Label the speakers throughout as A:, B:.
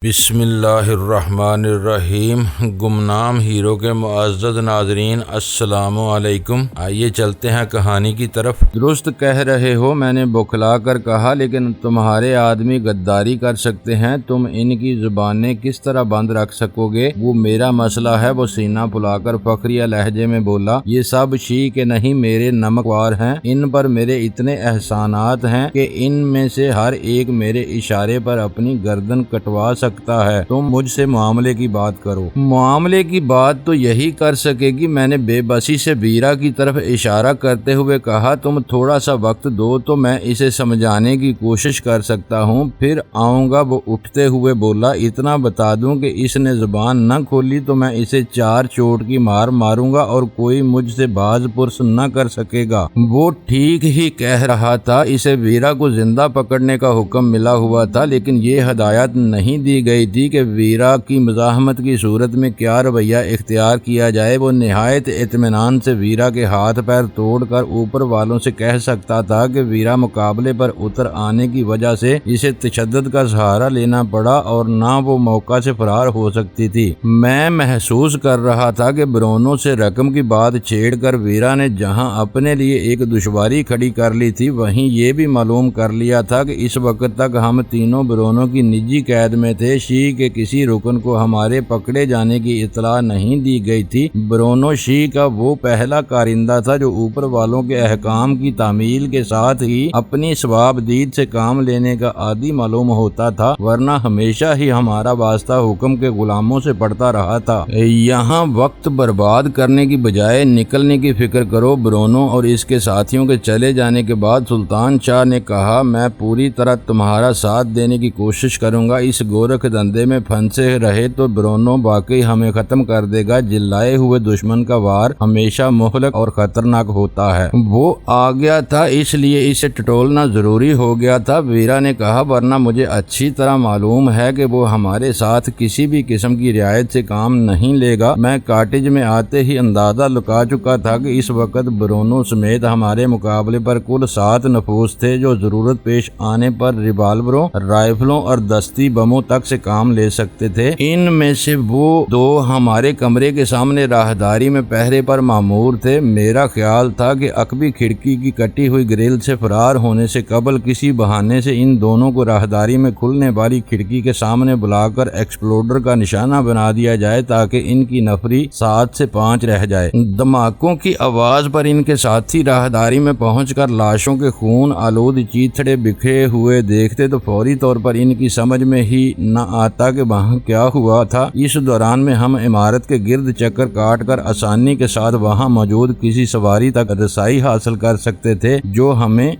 A: بسم اللہ الرحمن الرحیم۔ گمنام ہیرو کے معزز ناظرین السلام علیکم۔ آئیے چلتے ہیں کہانی کی طرف۔ درست کہہ رہے ہو، میں نے بوکھلا کر کہا، لیکن تمہارے آدمی غداری کر سکتے ہیں، تم ان کی زبانیں کس طرح بند رکھ سکو گے؟ وہ میرا مسئلہ ہے۔ وہ سینہ پھلا کر فخریہ لہجے میں بولا، یہ سب شی کے نہیں میرے نمکوار ہیں، ان پر میرے اتنے احسانات ہیں کہ ان میں سے ہر ایک میرے اشارے پر اپنی گردن کٹوا سکتا ہے۔ تم مجھ سے معاملے کی بات کرو۔ معاملے کی بات تو یہی کر سکے گی۔ میں نے بے بسی سے ویرا کی طرف اشارہ کرتے ہوئے کہا، تم تھوڑا سا وقت دو تو میں اسے سمجھانے کی کوشش کر سکتا ہوں، پھر آؤں گا۔ وہ اٹھتے ہوئے بولا، اتنا بتا دوں کہ اس نے زبان نہ کھولی تو میں اسے 4 چوٹ کی مار ماروں گا اور کوئی مجھ سے باز پرس نہ کر سکے گا۔ وہ ٹھیک ہی کہہ رہا تھا۔ اسے ویرا کو زندہ پکڑنے کا حکم ملا ہوا تھا، لیکن یہ ہدایت نہیں دی گئی تھی کہ ویرا کی مزاحمت کی صورت میں کیا رویہ اختیار کیا جائے۔ وہ نہایت اطمینان سے ویرا کے ہاتھ پیر توڑ کر اوپر والوں سے کہہ سکتا تھا کہ ویرا مقابلے پر اتر آنے کی وجہ سے اسے تشدد کا سہارا لینا پڑا اور نہ وہ موقع سے فرار ہو سکتی تھی۔ میں محسوس کر رہا تھا کہ برونو سے رقم کی بات چھیڑ کر ویرا نے جہاں اپنے لیے ایک دشواری کھڑی کر لی تھی، وہیں یہ بھی معلوم کر لیا تھا کہ اس وقت تک ہم تینوں برونو کی نجی قید میں تھے۔ شی کے کسی رکن کو ہمارے پکڑے جانے کی اطلاع نہیں دی گئی تھی۔ برونو شی کا وہ پہلا کارندہ تھا جو اوپر والوں کے احکام کی تعمیل کے ساتھ ہی اپنی ثواب دید سے کام لینے کا عادی معلوم ہوتا تھا، ورنہ ہمیشہ ہی ہمارا واسطہ حکم کے غلاموں سے پڑتا رہا تھا۔ یہاں وقت برباد کرنے کی بجائے نکلنے کی فکر کرو۔ برونو اور اس کے ساتھیوں کے چلے جانے کے بعد سلطان شاہ نے کہا، میں پوری طرح تمہارا ساتھ دینے کی کوشش کروں گا۔ اس گورکھ دندے میں پھنسے رہے تو برونو واقعی ہمیں ختم کر دے گا۔ جلائے ہوئے دشمن کا وار ہمیشہ مہلک اور خطرناک ہوتا ہے۔ وہ آ گیا تھا، اس لیے اسے ٹٹولنا ضروری ہو گیا تھا۔ ویرا نے کہا، ورنہ مجھے اچھی طرح معلوم ہے کہ وہ ہمارے ساتھ کسی بھی قسم کی رعایت سے کام نہیں لے گا۔ میں کاٹیج میں آتے ہی اندازہ لگا چکا تھا کہ اس وقت برونو سمیت ہمارے مقابلے پر کل 7 نفوس تھے جو ضرورت پیش آنے پر ریوالوروں، رائفلوں اور دستی بموں تک سے کام لے سکتے تھے۔ ان میں سے وہ 2 ہمارے کمرے کے سامنے راہداری میں پہرے پر مامور تھے۔ میرا خیال تھا کہ عقبی کھڑکی کی کٹی ہوئی گرل سے فرار ہونے سے قبل کسی بہانے سے ان دونوں کو راہداری میں کھلنے والی کھڑکی کے سامنے بلا کر ایکسپلوڈر کا نشانہ بنا دیا جائے تاکہ ان کی نفری 7 سے 5 رہ جائے۔ دھماکوں کی آواز پر ان کے ساتھی راہداری میں پہنچ کر لاشوں کے خون آلود چیتھڑے بکھرے ہوئے دیکھتے تو فوری طور پر ان کی سمجھ میں ہی نہ آتا کہ وہاں کیا ہوا تھا۔ اس دوران میں ہم عمارت کے گرد چکر کاٹ کر آسانی کے ساتھ وہاں موجود کسی سواری تک رسائی حاصل کر سکتے تھے جو ہمیں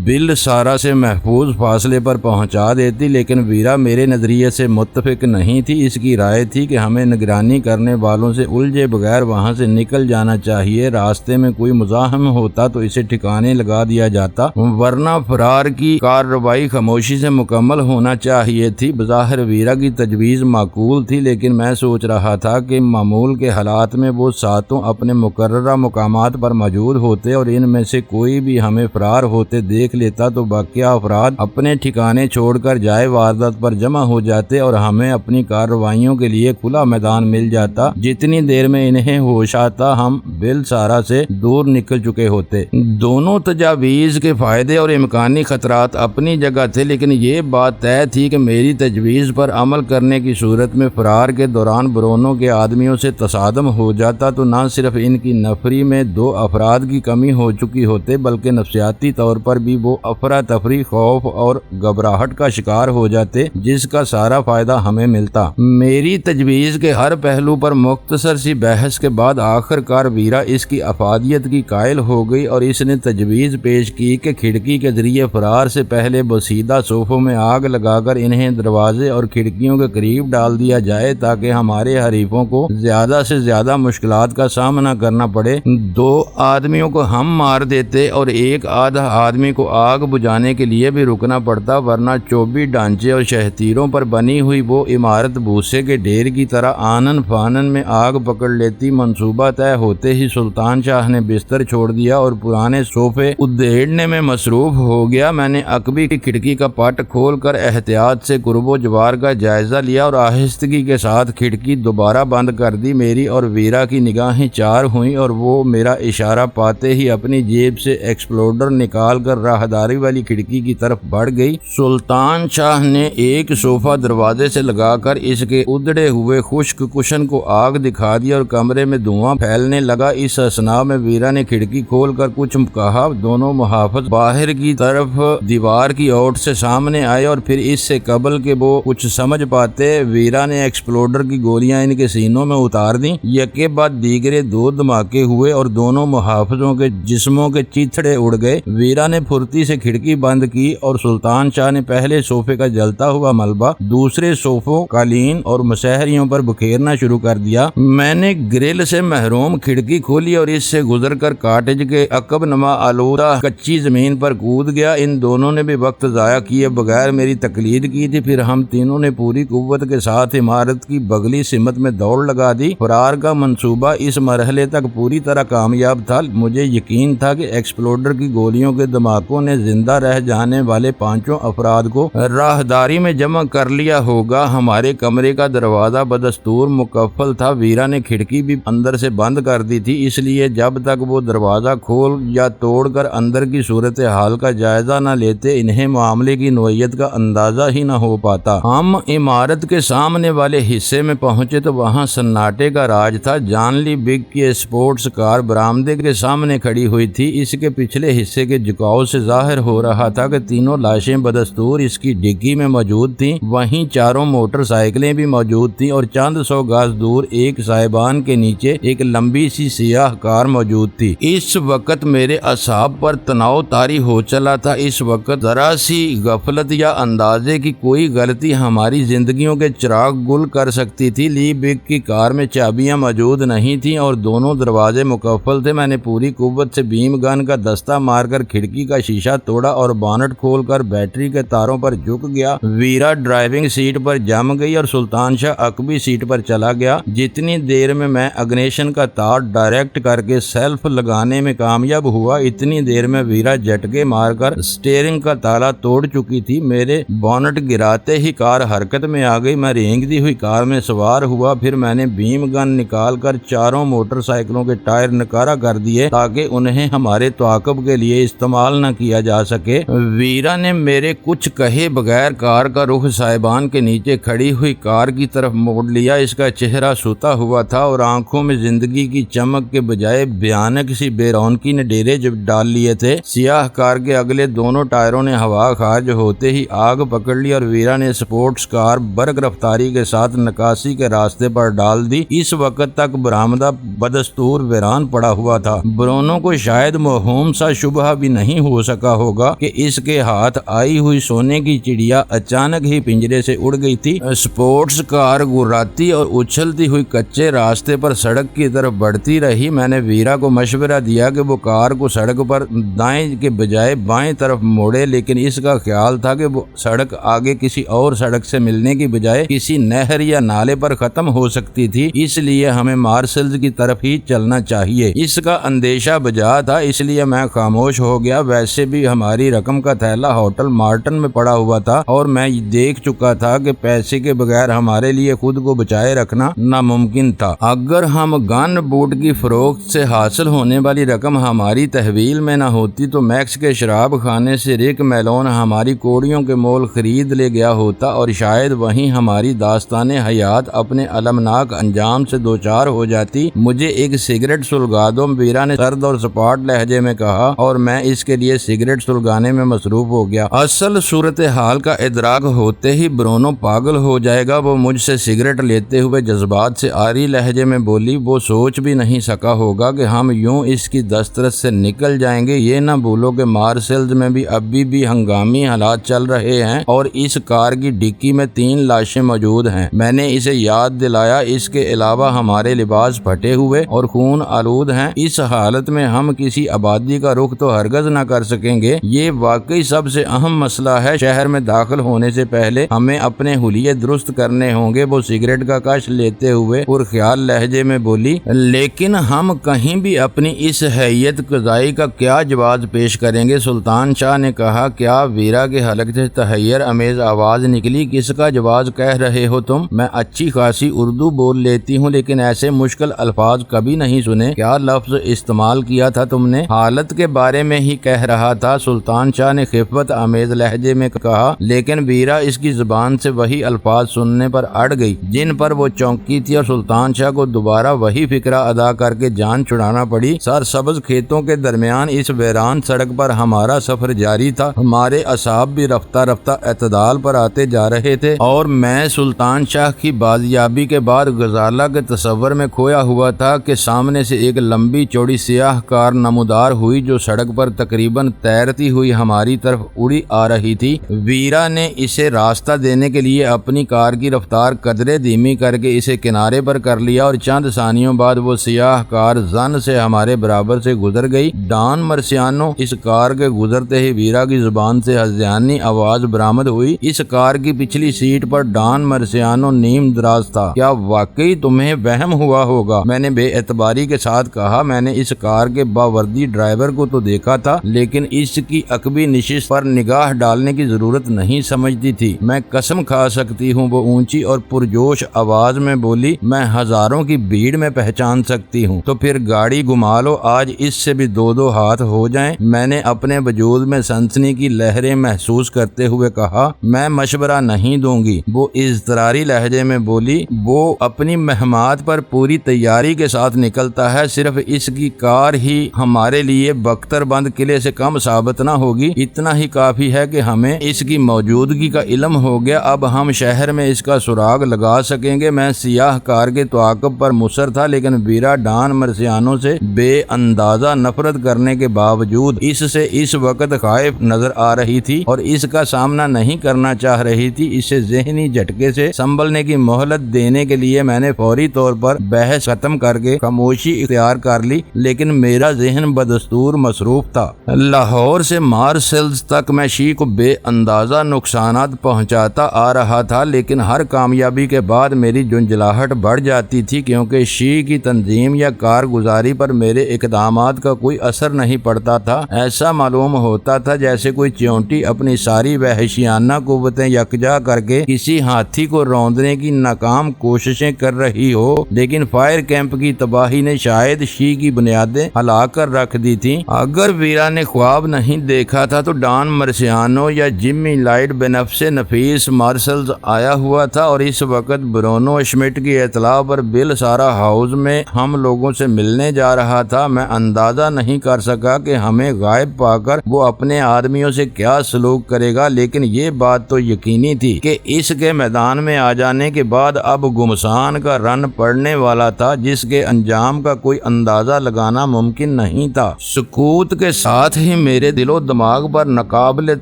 A: بالسارا سے محفوظ فاصلے پر پہنچا دیتی، لیکن ویرا میرے نظریے سے متفق نہیں تھی۔ اس کی رائے تھی کہ ہمیں نگرانی کرنے والوں سے الجھے بغیر وہاں سے نکل جانا چاہیے۔ راستے میں کوئی مزاحم ہوتا تو اسے ٹھکانے لگا دیا جاتا، ورنہ فرار کی کارروائی خاموشی سے مکمل ہونا چاہیے تھی۔ بظاہر ویرا کی تجویز معقول تھی، لیکن میں سوچ رہا تھا کہ معمول کے حالات میں وہ 7 اپنے مقررہ مقامات پر موجود ہوتے اور ان میں سے کوئی بھی ہمیں فرار ہوتے دیکھ لیتا تو باقی افراد اپنے ٹھکانے چھوڑ کر جائے واردات پر جمع ہو جاتے اور ہمیں اپنی کارروائیوں کے لیے کھلا میدان مل جاتا۔ جتنی دیر میں انہیں ہوش آتا ہم بالسارا سے دور نکل چکے ہوتے۔ دونوں تجاویز کے فائدے اور امکانی خطرات اپنی جگہ تھے، لیکن یہ بات طے تھی کہ میری تجویز پر عمل کرنے کی صورت میں فرار کے دوران برونو کے آدمیوں سے تصادم ہو جاتا تو نہ صرف ان کی نفری میں 2 افراد کی کمی ہو چکی ہوتے، بلکہ نفسیاتی طور پر بھی وہ افراتفری، خوف اور گھبراہٹ کا شکار ہو جاتے، جس کا سارا فائدہ ہمیں ملتا۔ میری تجویز کے ہر پہلو پر مختصر سی بحث کے بعد آخر کار ویرا اس کی افادیت کی قائل ہو گئی اور اس نے تجویز پیش کی کہ کھڑکی کے ذریعے فرار سے پہلے بوسیدہ صوفوں میں آگ لگا کر انہیں دروازے اور کھڑکیوں کے قریب ڈال دیا جائے تاکہ ہمارے حریفوں کو زیادہ سے زیادہ مشکلات کا سامنا کرنا پڑے۔ 2 آدمیوں کو ہم مار دیتے اور 1 آدھا آدمی کو آگ بجھانے کے لیے بھی رکنا پڑتا، ورنہ چوبی ڈھانچے اور شہتیروں پر بنی ہوئی وہ عمارت بھوسے کے ڈھیر کی طرح آنن فانن میں آگ پکڑ لیتی۔ منصوبہ طے ہوتے ہی سلطان شاہ نے بستر چھوڑ دیا اور پرانے صوفے ادھیڑنے میں مصروف ہو گیا۔ میں نے عقبی کی کھڑکی کا پٹ کھول کر احتیاط سے قرب و جوار کار کا جائزہ لیا اور آہستگی کے ساتھ کھڑکی دوبارہ بند کر دی۔ میری اور ویرا کی نگاہیں چار ہوئیں اور وہ میرا اشارہ پاتے ہی اپنی جیب سے ایکسپلوڈر نکال کر راہداری والی کھڑکی کی طرف بڑھ گئی۔ سلطان شاہ نے ایک صوفہ دروازے سے لگا کر اس کے ادڑے ہوئے خشک کشن کو آگ دکھا دی اور کمرے میں دھواں پھیلنے لگا۔ اس اثناء میں ویرا نے کھڑکی کھول کر کچھ کہا۔ دونوں محافظ باہر کی طرف دیوار کی اوٹ سے سامنے آئے اور پھر اس سے قبل کہ وہ کچھ سمجھ پاتے ویرا نے ایکسپلوڈر کی گولیاں ان کے سینوں میں اتار دیں۔ یکے بعد دیگرے دو دھماکے ہوئے اور دونوں محافظوں کے جسموں کے چیتھڑے اڑ گئے۔ ویرا نے پھرتی سے کھڑکی بند کی اور سلطان شاہ نے پہلے صوفے کا جلتا ہوا ملبہ دوسرے صوفوں، قالین اور مسہریوں پر بکھیرنا شروع کر دیا۔ میں نے گرل سے محروم کھڑکی کھولی اور اس سے گزر کر کاٹیج کے عقب نما آلودہ کچی زمین پر کود گیا۔ ان دونوں نے بھی وقت ضائع کیے بغیر میری تقلید کی تھی۔ پھر ہم تینوں نے پوری قوت کے ساتھ عمارت کی بغلی سمت میں دوڑ لگا دی۔ فرار کا منصوبہ اس مرحلے تک پوری طرح کامیاب تھا۔ مجھے یقین تھا کہ ایکسپلوڈر کی گولیوں کے دھماکوں نے زندہ رہ جانے والے پانچوں افراد کو راہداری میں جمع کر لیا ہوگا۔ ہمارے کمرے کا دروازہ بدستور مقفل تھا۔ ویرا نے کھڑکی بھی اندر سے بند کر دی تھی، اس لیے جب تک وہ دروازہ کھول یا توڑ کر اندر کی صورتحال کا جائزہ نہ لیتے انہیں معاملے کی نوعیت کا اندازہ ہی نہ ہو پاتا۔ ہم عمارت کے سامنے والے حصے میں پہنچے تو وہاں سناٹے کا راج تھا۔ جان لی بگ کی اسپورٹس کار برآمدے کے سامنے کھڑی ہوئی تھی۔ اس کے پچھلے حصے کے جھکاؤ سے ظاہر ہو رہا تھا کہ تینوں لاشیں بدستور اس کی ڈگی میں موجود تھیں۔ وہیں چاروں موٹر سائیکلیں بھی موجود تھیں اور چند سو گز دور ایک سائبان کے نیچے ایک لمبی سی سیاہ کار موجود تھی۔ اس وقت میرے اعصاب پر تناؤ طاری ہو چلا تھا۔ اس وقت ذرا سی غفلت یا اندازے کی کوئی غلطی ہماری زندگیوں کے چراغ گل کر سکتی تھی۔ لی بگ کی کار میں چابیاں موجود نہیں تھیں اور دونوں دروازے مقفل تھے۔ میں نے پوری قوت سے بیم گن کا دستہ مار کر کھڑکی کا شیشہ توڑا اور بانٹ کھول کر بیٹری کے تاروں پر جھک گیا۔ ویرا ڈرائیونگ سیٹ پر جم گئی اور سلطان شاہ عقبی سیٹ پر چلا گیا۔ جتنی دیر میں اگنیشن کا تار ڈائریکٹ کر کے سیلف لگانے میں کامیاب ہوا اتنی دیر میں ویرا جھٹکے مار کر سٹیئرنگ کا تالا توڑ چکی تھی۔ میرے بونٹ گراتے ہی کار حرکت میں آ گئی۔ میں رینگتی ہوئی کار میں سوار ہوا۔ پھر میں نے بیم گن نکال کر چاروں موٹر سائیکلوں کے ٹائر نکارا کر دیے تاکہ انہیں ہمارے تعاقب کے لیے استعمال نہ کیا جا سکے۔ ویرا نے میرے کچھ کہے بغیر کار کا رخ سائبان کے نیچے کھڑی ہوئی کار کی طرف موڑ لیا۔ اس کا چہرہ سوتا ہوا تھا اور آنکھوں میں زندگی کی چمک کے بجائے بھیانک سی بے رونقی نے ڈیرے ڈال لیے تھے۔ سیاہ کار کے اگلے دونوں ٹائروں نے ہوا خارج ہوتے ہی آگ پکڑ لی اور ویرا نے سپورٹس کار برق رفتاری کے ساتھ نکاسی کے راستے پر ڈال دی۔ اس وقت تک برآمدہ بدستور ویران پڑا ہوا تھا۔ برونو کو شاید موہوم سا شبہ بھی نہیں ہو سکا ہوگا کہ اس کے ہاتھ آئی ہوئی سونے کی چڑیا اچانک ہی پنجرے سے اڑ گئی تھی۔ سپورٹس کار گراتی اور اچھلتی ہوئی کچے راستے پر سڑک کی طرف بڑھتی رہی۔ میں نے ویرا کو مشورہ دیا کہ وہ کار کو سڑک پر دائیں کے بجائے بائیں طرف موڑے، لیکن اس کا خیال تھا کہ وہ سڑک آگے کسی اور سڑک سے ملنے کی بجائے کسی نہر یا نالے پر ختم ہو سکتی تھی، اس لیے ہمیں مارسلز کی طرف ہی چلنا چاہیے۔ اس کا اندیشہ بجا تھا، اس لیے میں خاموش ہو گیا۔ ویسے بھی ہماری رقم کا تھیلا ہوٹل مارٹن میں پڑا ہوا تھا اور میں دیکھ چکا تھا کہ پیسے کے بغیر ہمارے لیے خود کو بچائے رکھنا ناممکن تھا۔ اگر ہم گن بوٹ کی فروخت سے حاصل ہونے والی رقم ہماری تحویل میں نہ ہوتی تو میکس کے شراب خانے سے رک میلون ہماری کوڑیوں کے مول خرید لے گیا ہوتا اور شاید وہیں ہماری داستان حیات اپنے المناک انجام سے دوچار ہو جاتی۔ مجھے ایک سگریٹ سلگا دو، ویرا نے سرد اور سپاٹ لہجے میں کہا اور میں اس کے لیے سگریٹ سلگانے میں مصروف ہو گیا۔ اصل صورتحال کا ادراک ہوتے ہی برونو پاگل ہو جائے گا۔ وہ مجھ سے سگریٹ لیتے ہوئے جذبات سے آری لہجے میں بولی، وہ سوچ بھی نہیں سکا ہوگا کہ ہم یوں اس کی دسترس سے نکل جائیں گے۔ یہ نہ بھولو کہ مارسلز میں بھی ابھی بھی ہنگامی حالات چل رہے ہیں اور اس کار کی ڈکی میں 3 لاشیں موجود ہیں۔ میں نے اسے یاد دلایا، اس کے علاوہ ہمارے لباس پھٹے ہوئے اور خون آلود ہیں۔ اس حالت میں ہم کسی آبادی کا رخ تو ہرگز نہ کر سکیں گے۔ یہ واقعی سب سے اہم مسئلہ ہے۔ شہر میں داخل ہونے سے پہلے ہمیں اپنے حلیے درست کرنے ہوں گے۔ وہ سگریٹ کا کش لیتے ہوئے پرخیال لہجے میں بولی، لیکن ہم کہیں بھی اپنی اس حیثیت قضائی کا کیا جواز پیش کریں گے؟ سلطان شاہ نے کہا۔ کیا؟ ویرا کے حلق سے تحیر امیز آواز نکلی بولی کس کا جواز کہہ رہے ہو تم؟ میں اچھی خاصی اردو بول لیتی ہوں لیکن ایسے مشکل الفاظ کبھی نہیں سنے، کیا لفظ استعمال کیا تھا تم نے؟ حالت کے بارے میں ہی کہہ رہا تھا، سلطان شاہ نے خفت آمیز لہجے میں کہا، لیکن ویرا اس کی زبان سے وہی الفاظ سننے پر اڑ گئی جن پر وہ چونکی تھی اور سلطان شاہ کو دوبارہ وہی فکرہ ادا کر کے جان چھڑانا پڑی۔ سرسبز کھیتوں کے درمیان اس ویران سڑک پر ہمارا سفر جاری تھا، ہمارے اصحاب بھی رفتہ رفتہ اعتدال پر آتے جا رہے تھے اور میں سلطان شاہ کی بازیابی کے بعد غزالہ کے تصور میں کھویا ہوا تھا کہ سامنے سے ایک لمبی چوڑی سیاہ کار نمودار ہوئی جو سڑک پر تقریباً تیرتی ہوئی ہماری طرف اڑی آ رہی تھی۔ ویرا نے اسے راستہ دینے کے لیے اپنی کار کی رفتار قدرے دھیمی کر کے اسے کنارے پر کر لیا اور چند ثانیوں بعد وہ سیاہ کار زن سے ہمارے برابر سے گزر گئی۔ ڈان مرسیانو، اس کار کے گزرتے ہی ویرا کی زبان سے ہذیانی آواز برآمد ہوئی۔ اس کار کی پچھلی سیٹ پر ڈان مرسیانو نیم دراز تھا۔ کیا واقعی تمہیں وہم ہوا ہوگا؟ میں نے بے اعتباری کے ساتھ کہا، میں نے اس کار کے باوردی ڈرائیور کو تو دیکھا تھا لیکن اس کی عقبی نشست پر نگاہ ڈالنے کی ضرورت نہیں سمجھتی تھی۔ میں قسم کھا سکتی ہوں، وہ اونچی اور پرجوش آواز میں بولی، میں ہزاروں کی بھیڑ میں پہچان سکتی ہوں۔ تو پھر گاڑی گھما لو، آج اس سے بھی دو ہاتھ ہو جائیں۔ میں نے اپنے وجود میں سنسنی کی لہریں محسوس کرتے ہوئے کہا، میں مشورہ نہیں دوں گی۔ وہ اضطراری لہجے میں بولی، وہ اپنی مہمات پر پوری تیاری کے ساتھ نکلتا ہے، صرف اس کی کار ہی ہمارے لیے بختر بند قلعے سے کم ثابت نہ ہوگی۔ اتنا ہی کافی ہے کہ ہمیں اس کی موجودگی کا علم ہو گیا، اب ہم شہر میں اس کا سراغ لگا سکیں گے۔ میں سیاہ کار کے تعاقب پر مصر تھا لیکن ویرا ڈان مرسیانو سے بے اندازہ نفرت کرنے کے باوجود اس سے اس وقت خائف نظر آ رہی تھی اور اس کا سامنا نہیں کرنا چاہ رہی تھی۔ اسے ذہنی جھٹکے سے سنبھلنے کی مہلت دینے کے لیے میں نے فوری طور پر بحث ختم کر کے خاموشی اختیار کر لی، لیکن میرا ذہن بدستور مصروف تھا۔ لاہور سے مارسلز تک میں شی کو بے اندازہ نقصانات پہنچاتا آ رہا تھا، لیکن ہر کامیابی کے بعد میری جنجلاہٹ بڑھ جاتی تھی کیونکہ شی کی تنظیم یا کارگزاری پر میرے اقدامات کا کوئی اثر نہیں پڑتا تھا۔ ایسا معلوم ہوتا تھا جیسے کوئی چیونٹی اپنی ساری وحشیانہ قوتیں یکجا کر کے کسی ہاتھی کو روندنے کی ناکام کوششیں کر رہی ہو، لیکن فائر کیمپ کی تباہی نے شاید شی کی بنیادیں ہلا کر رکھ دی تھیں۔ اگر ویرا نے خواب نہیں دیکھا تھا تو ڈان مرسیانو یا جمی لائٹ بنفس نفیس مارسلز آیا ہوا تھا اور اس وقت برونو شمٹ کی اطلاع پر بل سارا ہاؤس میں ہم لوگوں سے ملنے جا رہا تھا۔ میں اندازہ نہیں کر سکا کہ ہمیں غائب پا کر وہ اپنے آدمیوں سے کیا سلوک کرے گا، لیکن یہ بات تو یقینی تھی کہ اس کے میدان میں آ جانے کے بعد اب گمسان کا رن پڑنے والا تھا جس کے انجام کا کوئی اندازہ لگانا ممکن نہیں تھا۔ سکوت کے ساتھ ہی میرے دل و دماغ پر ناقابل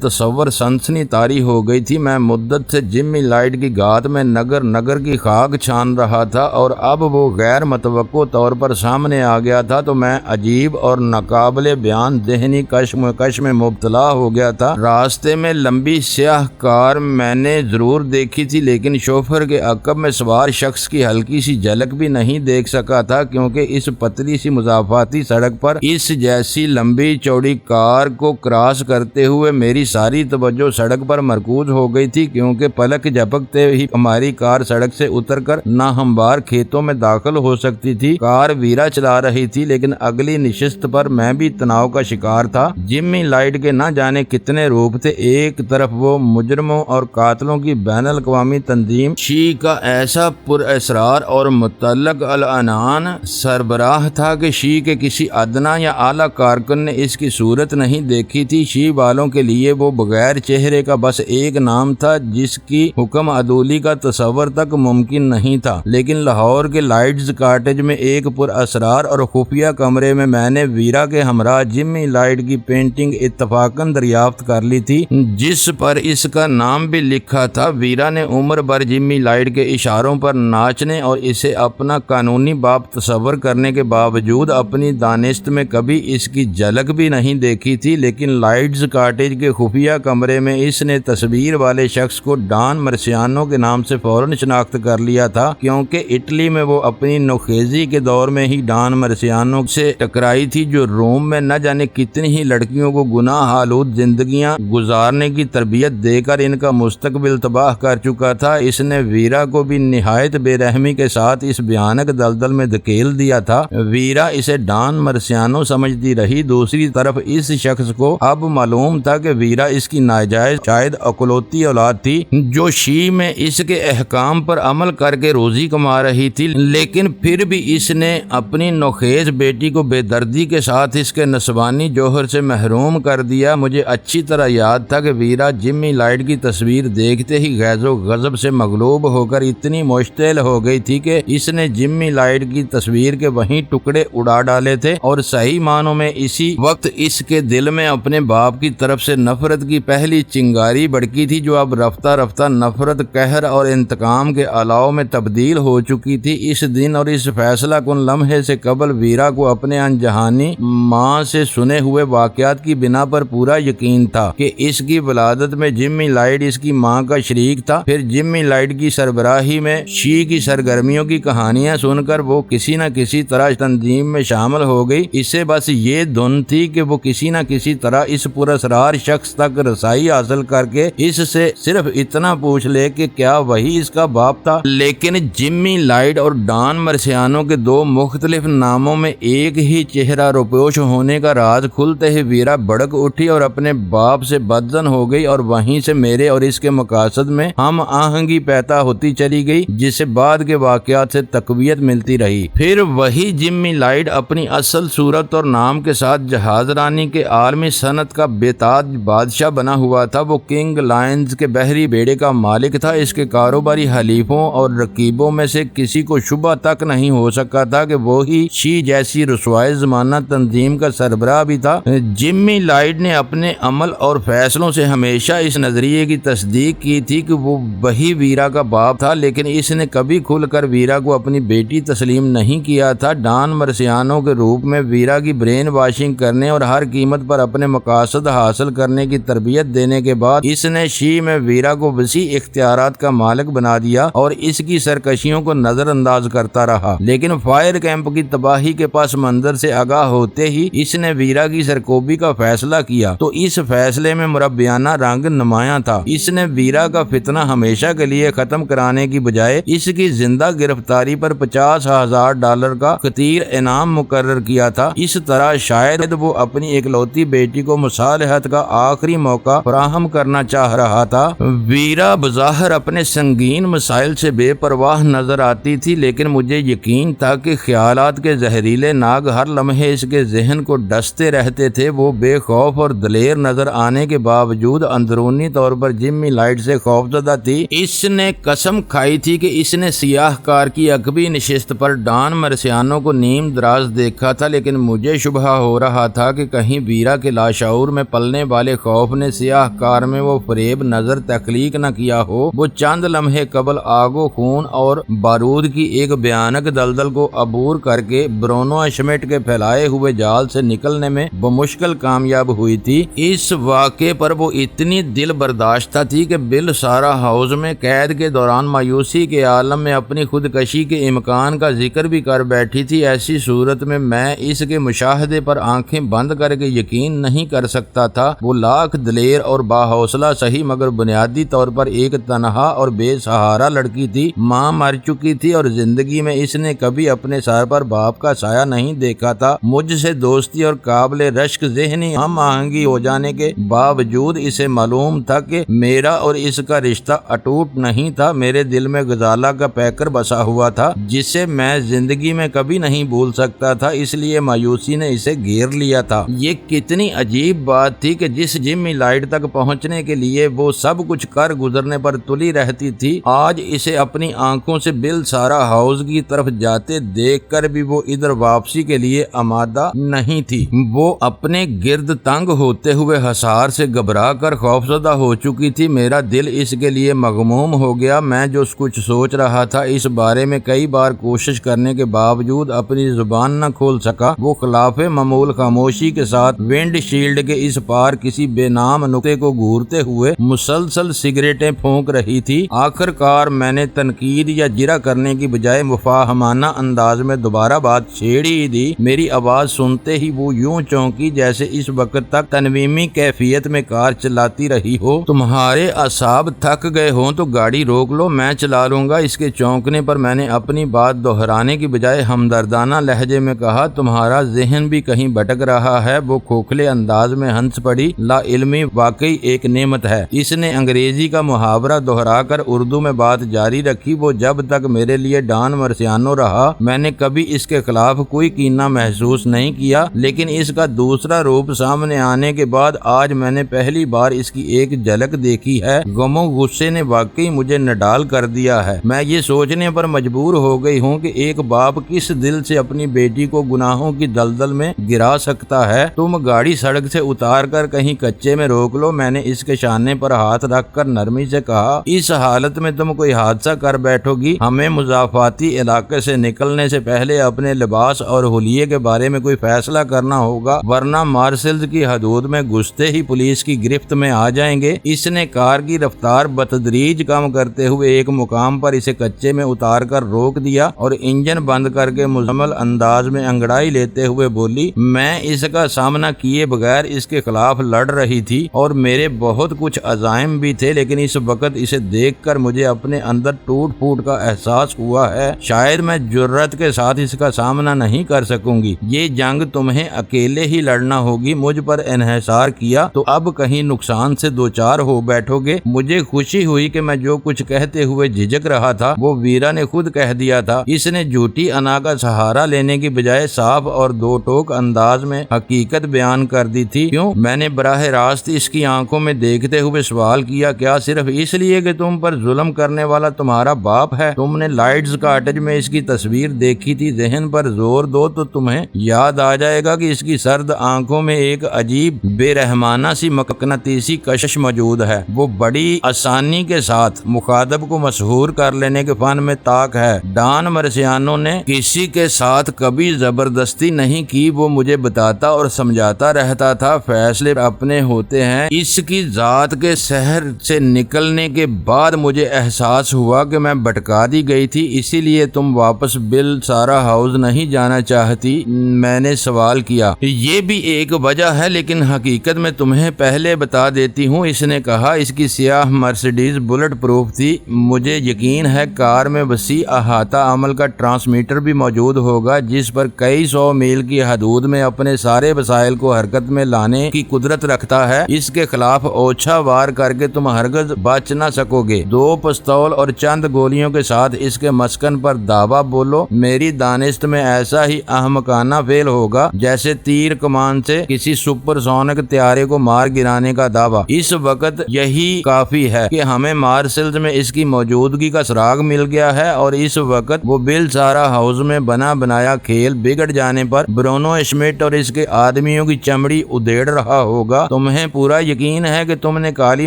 A: تصور سنسنی طاری ہو گئی تھی۔ میں مدت سے جمی لائٹ کی گھات میں نگر کی خاک چھان رہا تھا اور اب وہ غیر متوقع طور پر سامنے آ گیا تھا تو میں عجیب اور ناقابل بیان ذہنی کشمکش میں مبتلا ہو گیا تھا۔ راستے میں لمبی سیاہ کار میں نے ضرور دیکھی تھی لیکن شوفر کے عقب میں سوار شخص کی ہلکی سی جھلک بھی نہیں دیکھ سکا تھا کیونکہ اس پتلی سی مضافاتی سڑک پر اس جیسی لمبی چوڑی کار کو کراس کرتے ہوئے میری ساری توجہ سڑک پر مرکوز ہو گئی تھی کیونکہ پلک جھپکتے ہی ہماری کار سڑک سے اتر کر ناہموار کھیتوں میں داخل ہو سکتی تھی۔ کار ویرا چلا رہی تھی لیکن اگلی نشست پر میں بھی تناؤ کا شکار تھا۔ جمی لائٹ کے نہ جانے کتنے روپ تھے، ایک طرف وہ مجرموں اور قاتلوں کی بین الاقوامی تنظیم شی کا ایسا پر اسرار اور مطلق العنان سربراہ تھا کہ شی کے کسی ادنا یا اعلیٰ کارکن نے اس کی صورت نہیں دیکھی تھی۔ شی والوں کے لیے وہ بغیر چہرے کا بس ایک نام تھا جس کی حکم عدولی کا تصور تک ممکن نہیں تھا، لیکن لاہور کے لائٹز کاٹیج میں ایک پر اسرار اور خفیہ کمرے میں میں نے ویرا کے ہمراہ جمی لائٹ کی پینٹنگ اتفاقاً دریافت کر لی تھی جس پر اس کا نام بھی لکھا تھا۔ ویرا نے عمر بھر جمی لائٹ کے اشاروں پر ناچنے اور اسے اپنا قانونی باپ تصور کرنے کے باوجود اپنی دانست میں کبھی اس کی جھلک بھی نہیں دیکھی تھی، لیکن لائٹز کاٹیج کے خفیہ کمرے میں اس نے تصویر والے شخص کو ڈان مرسیانو کے نام سے فوراً شناخت کر لیا تھا کیونکہ اٹلی میں وہ اپنی نوخیزی کے دور میں ہی ڈان مرسیانو سے ٹکرائی تھی جو روم میں نہ جانے کتنی ہی لڑکیوں کو گناہ آلود زندگیاں گزارنے کی تربیت دے کر ان کا مستقبل تباہ کر چکا تھا، اس نے ویرا کو بھی نہایت بے رحمی کے ساتھ اس بھیانک دلدل میں دھکیل دیا تھا۔ ویرا اسے ڈان مرسیانو سمجھتی رہی۔ دوسری طرف اس شخص کو اب معلوم تھا کہ ویرا اس کی ناجائز شاید اکلوتی اولاد تھی جو شی میں اس کے احکام پر عمل کر کے روزی کما رہی تھی، لیکن پھر بھی اس نے اپنی نوخیز بیٹی کو بے دردی کے ساتھ اس کے نسوانی جوہر سے محروم کر دیا۔ مجھے اچھی طرح یاد تھا کہ ویرا جمی لائٹ کی تصویر دیکھتے ہی غیظ و غضب سے مغلوب ہو کر اتنی مشتعل ہو گئی تھی کہ اس نے جمی لائٹ کی تصویر کے وہیں ٹکڑے اڑا ڈالے تھے، اور صحیح معنوں میں اسی وقت اس کے دل میں اپنے باپ کی طرف سے نفرت کی پہلی چنگاری بھڑکی تھی، جو اب رفتہ رفتہ نفرت، قہر اور انتقام کے الاؤ میں تبدیل ہو چکی تھی۔ اس دن اور اس فیصلہ کن لمحے سے قبل ویرا کو اپنے انجہانی ماں سے سنے ہوئے واقعات کی بنا پر پورا یقین تھا کہ اس کی ولادت میں جمی لائٹ اس کی ماں کا شریک تھا۔ پھر جمی لائٹ کی سربراہی میں شی کی سرگرمیوں کی کہانیاں سن کر وہ کسی نہ کسی طرح تنظیم میں شامل ہو گئی۔ اسے بس یہ دھن تھی کہ وہ کسی نہ کسی طرح اس پراسرار شخص تک رسائی حاصل کر کے اس سے صرف اتنا پوچھ لے کہ کیا وہی اس کا باپ تھا۔ لیکن جمی لائٹ اور ڈان مرسیانو کے دو مختلف ناموں میں ایک ہی چہرہ روپوش ہونے کا راز کھلتے ہی ویرا بھڑک اٹھی اور اپنے باپ سے بدظن ہو گئی، اور وہیں سے میرے اور اس کے مقاصد میں ہم آہنگی پیدا ہوتی چلی گئی، جسے بعد کے واقعات سے تقویت ملتی رہی۔ پھر وہی جمی لائٹ اپنی اصل صورت اور نام کے ساتھ جہاز رانی کے عالمی صنعت کا بے تاج بادشاہ بنا ہوا تھا۔ وہ کنگ لائنز کے بحری بیڑے کا مالک تھا۔ اس کے کاروباری حلیفوں اور رقیبوں میں سے کسی کو شبہ تک نہیں ہو سکا تھا کہ وہی شی جیسی رسوائے زمانہ تنظیم کا سربراہ بھی تھا۔ جمی لائٹ نے اپنے عمل اور فیصلوں سے ہمیشہ اس نظریے کی تصدیق کی تھی کہ وہ وہی ویرا کا باپ تھا، لیکن اس نے کبھی کھل کر ویرا کو اپنی بیٹی تسلیم نہیں کیا تھا۔ ڈان مرسیانو کے روپ میں ویرا کی برین واشنگ کرنے اور ہر قیمت پر اپنے مقاصد حاصل کرنے کی تربیت دینے کے بعد اس نے شی میں ویرا کو وسیع اختیارات کا مالک بنا دیا اور اس کی سرکشیوں کو نظر انداز کرتا رہا۔ لیکن فائر کیمپ کی تباہی کے پس منظر سے آگاہ ہوتے ہی اس نے ویرا کی سرکوبی کا فیصلہ کیا، تو اس فیصلے میں مربیانہ رنگ نمایاں تھا۔ اس نے ویرا کا فتنہ ہمیشہ کے لیے ختم کرانے کی بجائے اس کی زندہ گرفتاری پر $50,000 کا خطیر انعام مقرر کیا تھا۔ اس طرح شاید وہ اپنی اکلوتی بیٹی کو مصالحت کا آخری موقع فراہم کرنا چاہ رہا تھا۔ ویرا بظاہر اپنے سنگین مسائل سے بے پرواہ نظر آتی تھی، لیکن مجھے یقین تھا کہ خیالات کے زہریلے ناگ ہر لمحے اس کے ذہن کو ڈستے رہتے تھے۔ وہ بے خوف اور دلیر نظر آنے کے باوجود اندرونی طور پر جمی لائٹ سے خوفزدہ تھی۔ اس نے قسم کھائی تھی کہ اس نے سیاہ کار کی عقبی نشست پر ڈان مرسیانو کو نیم دراز دیکھا تھا، لیکن مجھے شبہ ہو رہا تھا کہ کہیں ویرا کے لاشعور میں پلنے والے خوف نے سیاہ کار میں وہ فریب نظر تخلیق نہ کیا ہو۔ وہ چند لمحے قبل آگ و خون اور بارود کی ایک بھیانک دلدل کو عبور کر کے برونو شمٹ کے پھیلائے ہوئے جال سے نکلنے میں بمشکل کامیاب ہوئی تھی۔ اس واقعے پر وہ اتنی دل برداشتہ تھی کہ بالسارا ہاؤس میں قید کے دوران مایوسی کے عالم میں اپنی خودکشی کے امکان کا ذکر بھی کر بیٹھی تھی۔ ایسی صورت میں اس کے مشاہدے پر آنکھیں بند کر کے یقین نہیں کر سکتا تھا۔ وہ لاکھ دلیر اور باحوصلہ صحیح مگر بنیادی طور پر ایک تنہا اور بے سہارا لڑکی تھی۔ ماں مر چکی تھی اور زندگی میں اس نے کبھی اپنے سر پر باپ کا سایہ نہیں دیکھا تھا۔ مجھ سے دوستی اور قابل رشک ذہنی ہم آہنگی ہو جانے کے باوجود اسے معلوم تھا کہ میرا اور اس کا رشتہ اٹوٹ نہیں تھا۔ میرے دل میں غزالہ کا پیکر بسا ہوا تھا جسے میں زندگی میں کبھی نہیں بھول سکتا تھا، اس لیے مایوسی نے اسے گھیر لیا تھا۔ یہ کتنی عجیب بات تھی کہ جس جمی لائٹ تک پہنچنے کے لیے وہ سب کچھ کر گزرنے پر تلی رہتی تھی، آج اسے اپنی آنکھوں سے بالسارا ہاؤس کی طرف جاتے دیکھ کر بھی وہ ادھر واپسی کے لیے آمادہ نہیں تھی۔ وہ اپنے گرد تنگ ہوتے ہوئے حصار سے گھبرا کر خوفزدہ ہو چکی تھی۔ میرا دل اس کے لیے مغموم ہو گیا۔ میں جو کچھ سوچ رہا تھا اس بارے میں کئی بار کوشش کرنے کے باوجود اپنی زبان نہ کھول سکا۔ وہ خلاف معمول خاموشی کے ساتھ ونڈ شیلڈ کے اس پار کسی بے نام نقطے کو گھورتے ہوئے مسلسل سگریٹیں پھونک رہی تھی۔ آخر کار میں نے تنقید یا جرح کرنے کی بجائے مفاہمانہ انداز میں دوبارہ بات چھیڑ ہی دی۔ میری آواز سنتے ہی وہ یوں چونکی جیسے اس وقت تک تنویمی کیفیت میں کار چلاتی رہی ہو۔ تمہارے اعصاب تھک گئے ہوں تو گاڑی روک لو، میں چلا لوں گا۔ اس کے چونکنے پر میں نے اپنی بات دہرانے کی بجائے ہمدردانہ لہجے میں کہا، تمہارا ذہن بھی کہیں بھٹک رہا ہے۔ وہ کھوکھلے انداز میں ہنس پڑی، لا علمی واقعی ایک نعمت ہے۔ اس نے انگریزی کا محاورہ دہرا کر اردو میں بات جاری رکھی، وہ جب تک میرے لیے ڈان مرسیانو رہا میں نے کبھی اس کے خلاف کوئی کینہ محسوس نہیں کیا، لیکن اس کا دوسرا روپ سامنے آنے کے بعد آج میں نے پہلی بار اس کی ایک جھلک دیکھی ہے۔ غم و غصے نے واقعی مجھے نڈال کر دیا ہے۔ میں یہ سوچنے پر مجبور ہو گئی ہوں کہ ایک باپ کس دل سے اپنی بیٹی کو گناہوں کی دلدل میں گرا سکتا ہے۔ تم گاڑی سڑک سے اتار کر کہیں کچے میں روک لو، میں نے اس کے شانے پر ہاتھ رکھ کر نرمی سے کہا۔ اس حالت میں تم کوئی حادثہ کر بیٹھو گی۔ ہمیں مضافاتی علاقے سے نکلنے سے پہلے اپنے لباس اور حلیے کے بارے میں کوئی فیصلہ کرنا ہوگا، ورنہ مارسلز کی حدود میں گھستے ہی پولیس کی گرفت میں آ جائیں گے۔ اس نے کار کی رفتار بتدریج کم کرتے ہوئے ایک مقام پر اسے کچے میں اتار کر روک دیا اور انجن بند کر کے مزمل انداز میں انگڑائی لیتے ہوئے بولی، میں اس کا سامنا کیے بغیر اس کے خلاف لڑ رہی تھی اور میرے بہت کچھ عزائم بھی تھے، لیکن اس وقت اسے دیکھ کر مجھے اپنے اندر ٹوٹ پھوٹ کا احساس ہوا ہے۔ شاید میں جرأت کے ساتھ اس کا سامنا نہیں کر سکوں گی۔ یہ جنگ تمہیں اکیلے ہی لڑنا ہوگی۔ مجھ پر انحصار کیا تو اب کہیں نقصان سے دوچار ہو بیٹھو گے۔ مجھے خوشی ہوئی کہ میں جو کچھ کہتے ہوئے جھجک رہا تھا وہ ویرا نے خود کہہ دیا تھا۔ اس نے جھوٹی انا کا سہارا لینے کی بجائے صاف اور دو ٹوک انداز میں حقیقت بیان کر دی تھی۔ کیوں؟ میں نے براہ راست اس کی آنکھوں میں دیکھتے ہوئے سوال کیا، کیا صرف اس لیے کہ تم پر ظلم کرنے والا تمہارا باپ ہے؟ تم نے لائٹز کاٹیج میں اس کی تصویر دیکھی تھی، ذہن پر زور دو تو تمہیں یاد آ جائے گا کہ اس کی سرد آنکھوں میں ایک عجیب بے رحمانہ سی مقناطیسی کشش موجود ہے۔ وہ بڑی آسانی کے ساتھ مخاطب کو مسحور کر لینے کے فن میں طاق ہے۔ ڈان مرسیانو نے کسی کے ساتھ کبھی زبردستی نہیں کی، وہ مجھے بتاتا اور سمجھاتا رہتا تھا، فیصلے اپنے ہوتے ہیں۔ اس کی ذات کے شہر سے نکلنے کے بعد مجھے احساس ہوا کہ میں بھٹکا دی گئی تھی، اسی لیے تم واپس بل سارا ہاؤس نہیں جانا چاہتی؟ میں نے سوال کیا۔ یہ بھی ایک وجہ ہے، لیکن حقیقت میں تمہیں پہلے بتا دیتی ہوں، اس نے کہا۔ اس کی سیاہ مرسیڈیز بلٹ پروف تھی۔ مجھے یقین ہے کار میں وسیع احاطہ عمل کا ٹرانسمیٹر بھی موجود ہوگا، جس پر کئی سو میل کی حدود میں اپنے سارے وسائل کو حرکت میں لانے کی قدرت رکھتا ہے۔ اس کے خلاف اوچھا وار کر کے تم ہرگز بچ نہ سکو گے۔ 2 پستول اور چند گولیوں کے ساتھ اس کے مسکن پر دعویٰ بولو۔ میری دانست میں ایسا ہی احمقانہ فعل ہوگا جیسے تیر کمان سے کسی سپر سونک طیارے کو مار گرانے کا دعویٰ۔ اس وقت یہی کافی ہے کہ ہمیں مارسلز میں اس کی موجودگی کا سراغ مل گیا ہے، اور اس وقت وہ بل سارا ہاؤس میں بنا بنایا کھیل بگڑ جانے پر برونو شمٹ اور اس کے آدمیوں کی چمڑی ادھیڑ رہا ہوگا۔ تمہیں پورا یقین ہے کہ تم نے کالی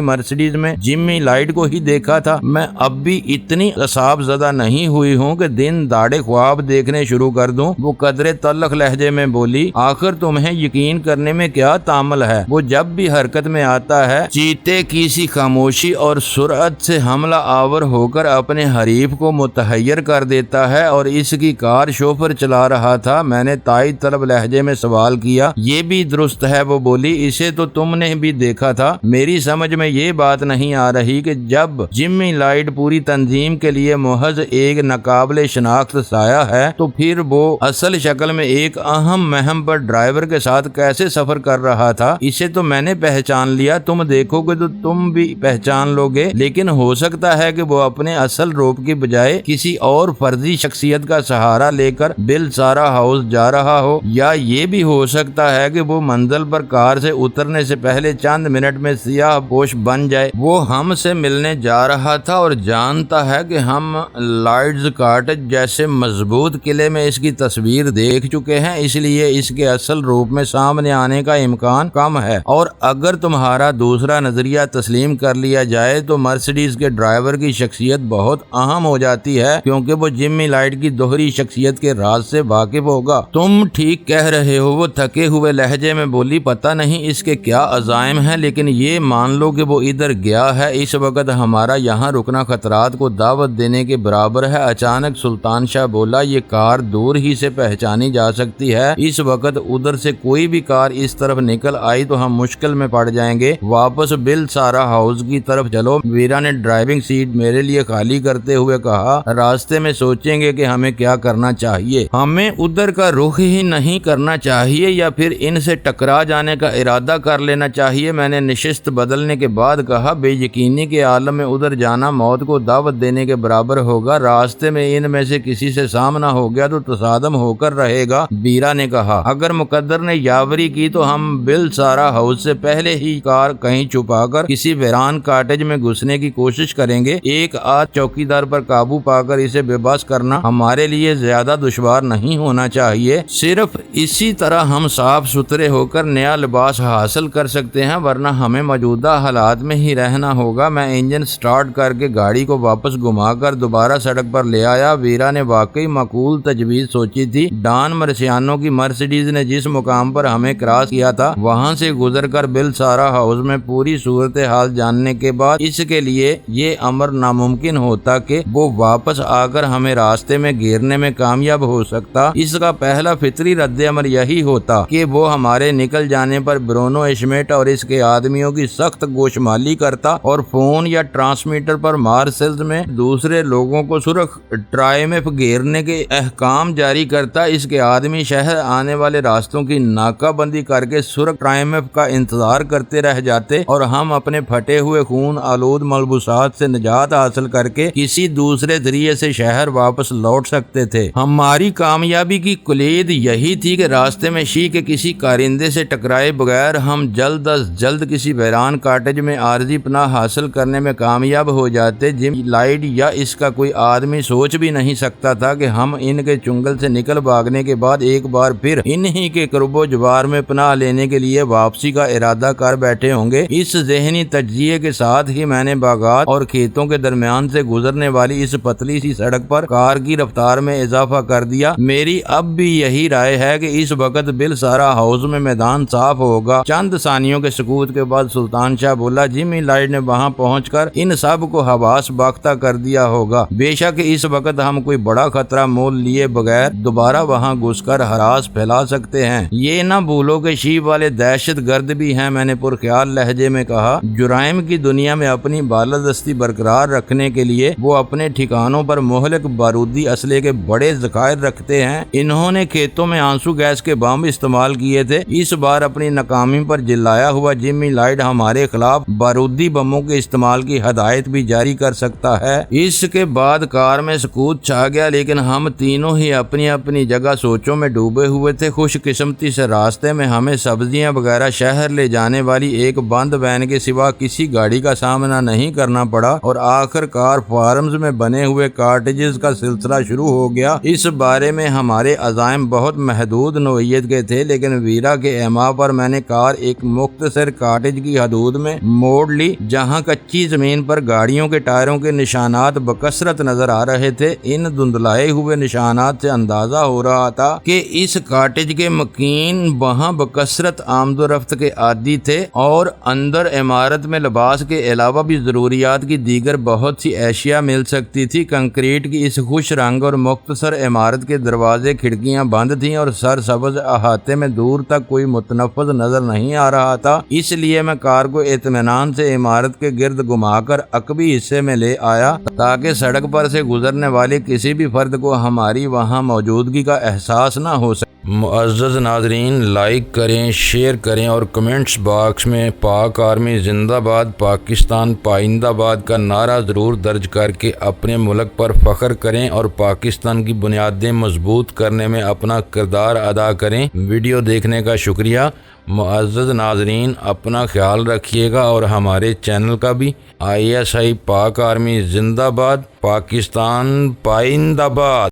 A: مرسیڈیز میں جمی لائٹ کو ہی دیکھا تھا۔ میں اب بھی اتنی اعصاب زدہ نہیں ہوئی ہوں کہ دن داڑے خواب دیکھنے شروع کر دوں۔ وہ قدرے تلخ لہجے میں بولی، آخر تمہیں یقین کرنے میں کیا تعمل ہے؟ وہ جب بھی حرکت میں آتا ہے چیتے کی سی خاموشی اور سرعت سے حملہ آور ہو کر اپنے حریف کو متحیر کر دیتا ہے، اور اس کی کار شوفر چلا رہا تھا۔ میں نے تائید طلب لہجے میں سوال کیا۔ یہ بھی درست ہے، وہ بولی، اسے تو تم نے بھی دیکھا تھا۔ میری سمجھ میں یہ بات نہیں آ رہی کہ جب جمی لائٹ پوری تنظیم کے لیے محض ایک ناقابل شناخت سایہ ہے تو پھر وہ اصل شکل میں ایک اہم مہم پر ڈرائیور کے ساتھ کیسے سفر کر رہا تھا؟ اسے تو میں نے پہچان لیا، تم دیکھو گے تو تم بھی پہچان لو گے، لیکن ہو سکتا ہے کہ وہ اپنے اصل روپ کی بجائے کسی اور فرضی شخصیت کا سہارا لے کر بل سارا ہاؤس جا رہا ہو، یا یہ بھی ہو سکتا ہے کہ وہ منزل پر کار سے اترنے سے پہلے چند منٹ میں سیاہ پوش بن جائے۔ وہ ہم سے ملنے جا رہا تھا اور جانتا ہے کہ ہم لائٹز کاٹیج جیسے مضبوط قلعے میں اس کی تصویر دیکھ چکے ہیں، اس لیے اس کے اصل روپ میں سامنے آنے کا امکان کم ہے۔ اور اگر تمہارا دوسرا نظریہ تسلیم کر لیا جائے تو مرسیڈیز کے ڈرائیور کی شخصیت بہت اہم ہو جاتی ہے، کیونکہ وہ جمی لائٹ کی دوہری شخصیت کے راز سے واقف ہوگا۔ تم ٹھیک کہہ رہے ہو، وہ تھکے ہوئے لہجے میں بولی، پتہ نہیں اس کے کیا عزائم ہیں، لیکن یہ مان لو کہ وہ ادھر گیا ہے۔ اس وقت ہمارا یہاں رکنا خطرات کو دعوت دینے کے برابر ہے۔ اچانک سلطان شاہ بولا، یہ کار دور ہی سے پہچانی جا سکتی ہے، اس وقت ادھر سے کوئی بھی کار اس طرف نکل آئی تو ہم مشکل میں پڑ جائیں گے۔ واپس بل سارا ہاؤس کی طرف چلو۔ ویرا نے ڈرائیونگ سیٹ میرے لیے خالی کرتے ہوئے کہا، راستے میں سوچیں گے کہ ہمیں کیا کرنا چاہیے، ہمیں ادھر کا رخ ہی نہیں کرنا چاہیے یا پھر ان سے ٹکرا جانے کا ارادہ کر لینا چاہیے۔ میں نے نشست بدلنے کے بعد کہا، بے یقینی کے عالم میں ادھر جانا موت کو دعوت دینے کے برابر ہوگا، راستے میں ان میں سے کسی سے سامنا ہو گیا تو تصادم ہو کر رہے گا۔ ویرا نے کہا، اگر مقدر نے یاوری کی تو ہم بل سارا ہاؤس سے پہلے ہی کار کہیں چھپا کر کسی ویران کاٹیج میں گھسنے کی کوشش کریں گے۔ ایک آدھ چوکیدار پر قابو پا کر اسے بے بس کرنا ہمارے لیے زیادہ دشوار نہیں ہونا چاہیے۔ صرف اسی طرح ہم صاف ستھرے ہو کر نیا لباس حاصل کر سکتے ہیں، ورنہ ہمیں موجودہ حالات میں ہی رہنا ہوگا۔ میں انجن سٹارٹ کر کے گاڑی کو واپس گھما کر دوبارہ سڑک پر لے آیا۔ ویرا نے واقعی معقول تجویز سوچی تھی۔ ڈان مرسیانو کی مرسیڈیز نے جس مقام پر ہمیں کراس کیا تھا وہاں سے گزر کر بل سارا ہاؤس میں پوری صورتحال جاننے کے بعد اس کے لیے یہ امر ناممکن ہوتا کہ وہ واپس آ کر ہمیں راستے میں گھیرنے میں کامیاب ہو سکتا۔ اس کا پہلا فطری رد عمل یہی ہوتا کہ وہ ہمارے نکل جانے پر برونو اشمیٹ اور اس کے آدمیوں کی سخت گوشمالی کرتا اور فون یا ٹرانسمیٹر پر مارسلز میں دوسرے لوگوں کو سرخ ٹرائمف گھیرنے کے احکام جاری کرتا۔ اس کے آدمی شہر آنے والے راستوں کی ناکہ بندی کر کے سرخ ٹرائمف کا انتظار کرتے رہ جاتے اور ہم اپنے پھٹے ہوئے خون آلود ملبوسات سے نجات حاصل کر کے کسی دوسرے ذریعے سے شہر واپس لوٹ سکتے تھے۔ ہماری کامیابی کی کلید یہی تھی کہ راستے میں شی کے کسی کارندے سے ٹکرائے بغیر ہم جلد از جلد کسی ویران کاٹیج میں عارضی پناہ حاصل کرنے میں کامیاب ہو جاتے۔ جم لائڈ یا اس کا کوئی آدمی سوچ بھی نہیں سکتا تھا کہ ہم ان کے چنگل سے نکل بھاگنے کے بعد ایک بار پھر انہی کے قرب و جوار میں پناہ لینے کے لیے واپسی کا ارادہ کر بیٹھے ہوں گے۔ اس ذہنی تجزیے کے ساتھ ہی میں نے باغات اور کھیتوں کے درمیان سے گزرنے والی اس پتلی سی سڑک پر کار کی رفتار میں اضافہ کر دیا۔ میری اب بھی یہی رائے ہے کہ اس وقت بل سارا ہاؤس میں میدان صاف ہوگا۔ چند ثانیوں کے سکوت کے بعد سلطان شاہ بولا، جمی لائڈ نے وہاں پہنچ کر ان سب کو حواس باختہ کر دیا ہوگا۔ بے شک اس وقت ہم کوئی بڑا خطرہ مول لیے بغیر دوبارہ وہاں گھس کر ہراس پھیلا سکتے ہیں۔ یہ نہ بھولو کہ شیب والے دہشت گرد بھی ہیں، میں نے پرخیال لہجے میں کہا۔ جرائم کی دنیا میں اپنی بالادستی برقرار رکھنے کے لیے وہ اپنے ٹھکانوں پر مہلک بارودی اسلحے کے بڑے ذخائر رکھتے ہیں۔ انہوں نے کھیتوں میں آنسو گیس کے بم استعمال کیے تھے۔ اس بار اپنی ناکامی پر جلایا ہوا جمی لائڈ ہمارے خلاف بارودی بموں کے استعمال کی ہدایت بھی جاری کر سکتا ہے۔ اس کے بعد کار میں سکوت چھا گیا، لیکن ہم تینوں ہی اپنی اپنی جگہ سوچوں میں ڈوبے ہوئے تھے۔ خوش قسمتی سے راستے میں ہمیں سبزیاں وغیرہ شہر لے جانے والی ایک بند وین کے سوا کسی گاڑی کا سامنا نہیں کرنا پڑا اور آخر کار فارمز میں بنے ہوئے کارٹیجز کا سلسلہ شروع ہو گیا۔ اس بارے میں ہمارے عزائم بہت محدود نوعیت کے تھے، لیکن ویرا کے ایما پر میں نے کار ایک مختصر کاٹیج کی حدود میں موڑ لی، جہاں کچی زمین پر گاڑیوں کے ٹائروں کے نشانات بکثرت نظر آ رہے تھے۔ ان دھندلائے ہوئے نشانات سے اندازہ ہو رہا تھا کہ اس کاٹیج کے مکین وہاں بکثرت آمد و رفت کے عادی تھے اور اندر عمارت میں لباس کے علاوہ بھی ضروریات کی دیگر بہت سی اشیاء مل سکتی تھی۔ کنکریٹ کی اس خوش رنگ اور مختصر عمارت کے دروازے کھڑکیاں بند تھیں اور سرسبز احاطے میں دور تک کوئی متنفذ نظر نہیں آ رہا تھا۔ اس لیے میں کار کو اطمینان سے عمارت کے گرد گھما کر عقبی حصے میں لے آیا تاکہ سڑک پر سے گزرنے والے کسی بھی فرد کو ہماری وہاں موجودگی کا احساس نہ ہو سکے۔ معزز ناظرین، لائک کریں، شیئر کریں اور کمنٹس باکس میں پاک آرمی زندہ باد، پاکستان پائندہ باد کا نعرہ ضرور درج کر کے اپنے ملک پر فخر کریں اور پاکستان کی بنیادیں مضبوط کرنے میں اپنا کردار ادا کریں۔ ویڈیو دیکھنے کا شکریہ۔ معزز ناظرین، اپنا خیال رکھیے گا اور ہمارے چینل کا بھی۔ ISI پاک آرمی زندہ باد، پاکستان پائندہ باد۔